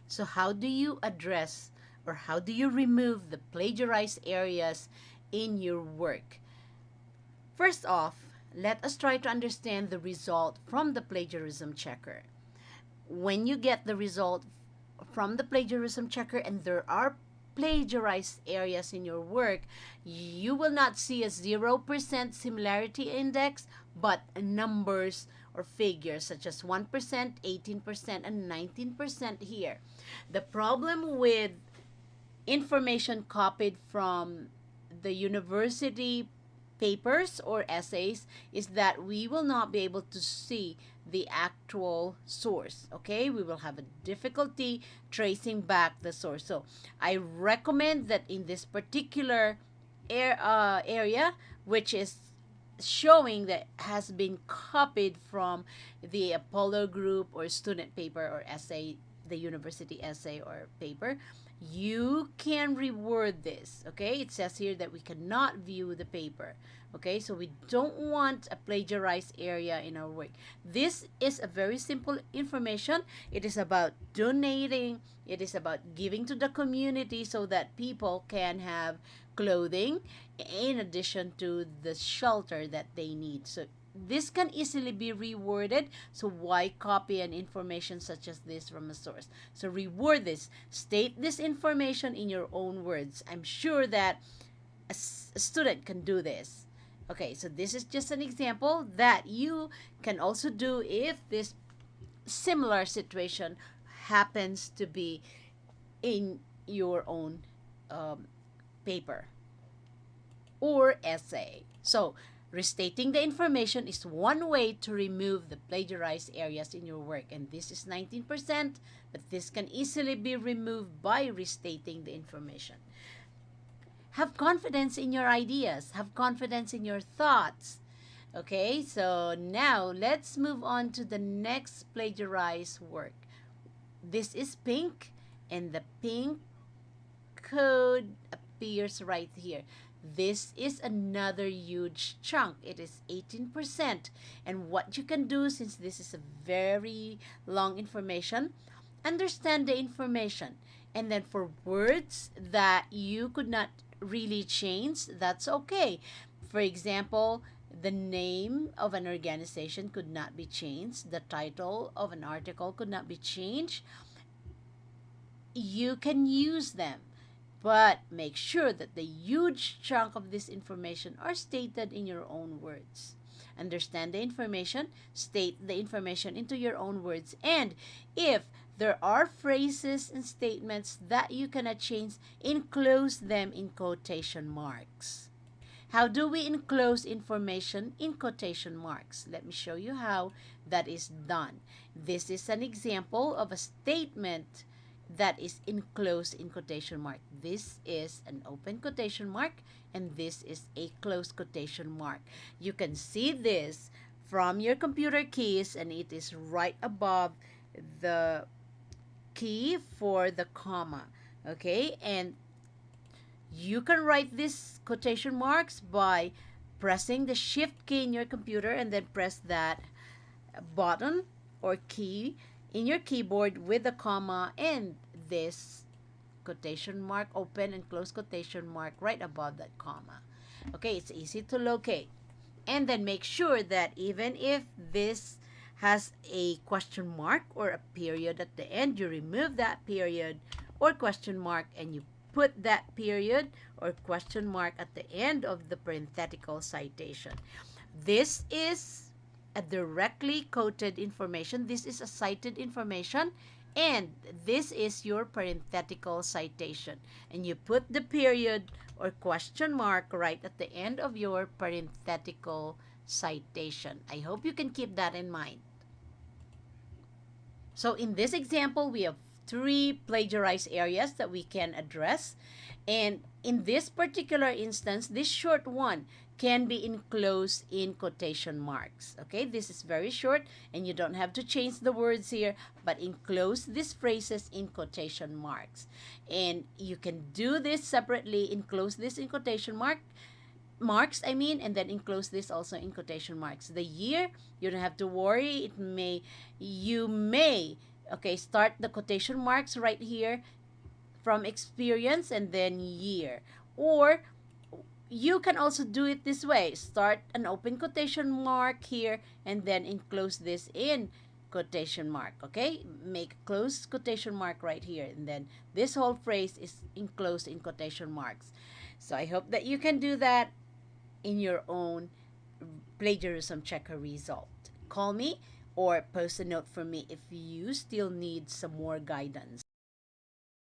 So how do you address or how do you remove the plagiarized areas in your work? First off, let us try to understand the result from the plagiarism checker. When you get the result from the plagiarism checker and there are plagiarized areas in your work, you will not see a 0% similarity index, but numbers or figures such as 1%, 18%, and 19% here. The problem with information copied from the university papers or essays is that we will not be able to see the actual source. Okay, we will have a difficulty tracing back the source. So I recommend that in this particular area, which is showing that has been copied from the Apollo group or student paper or essay, the university essay or paper, you can reword this. Okay, it says here that we cannot view the paper. Okay, so we don't want a plagiarized area in our work. This is a very simple information. It is about donating, it is about giving to the community so that people can have clothing in addition to the shelter that they need. So this can easily be reworded. So why copy an information such as this from a source? So reword this. State this information in your own words. I'm sure that a student can do this. Okay, so this is just an example that you can also do if this similar situation happens to be in your own paper or essay. So, restating the information is one way to remove the plagiarized areas in your work. And this is 19%, but this can easily be removed by restating the information. Have confidence in your ideas, have confidence in your thoughts. Okay, so now let's move on to the next plagiarized work. This is pink, and the pink code appears right here. This is another huge chunk. It is 18%. And what you can do, since this is a very long information, understand the information. And then for words that you could not really change, that's okay. For example, the name of an organization could not be changed. The title of an article could not be changed. You can use them, but make sure that the huge chunk of this information are stated in your own words. Understand the information, state the information into your own words, and if there are phrases and statements that you cannot change, enclose them in quotation marks. How do we enclose information in quotation marks? Let me show you how that is done. This is an example of a statement that is enclosed in quotation mark. This is an open quotation mark and this is a closed quotation mark. You can see this from your computer keys and it is right above the key for the comma. Okay, and you can write these quotation marks by pressing the shift key in your computer and then press that button or key in your keyboard with the comma and this quotation mark, open and close quotation mark right above that comma. Okay, it's easy to locate. And then make sure that even if this has a question mark or a period at the end, you remove that period or question mark and you put that period or question mark at the end of the parenthetical citation. This is a directly quoted information. This is a cited information and this is your parenthetical citation. And you put the period or question mark right at the end of your parenthetical citation. I hope you can keep that in mind. So in this example, we have three plagiarized areas that we can address. And in this particular instance, this short one can be enclosed in quotation marks. Okay, this is very short and you don't have to change the words here, but enclose these phrases in quotation marks. And you can do this separately, enclose this in quotation marks, and then enclose this also in quotation marks. The year, you don't have to worry. You may Okay, start the quotation marks right here from experience and then year. Or you can also do it this way. Start an open quotation mark here and then enclose this in quotation mark. Okay? Make a close quotation mark right here. And then this whole phrase is enclosed in quotation marks. So I hope that you can do that in your own plagiarism checker result. Call me or post a note for me if you still need some more guidance.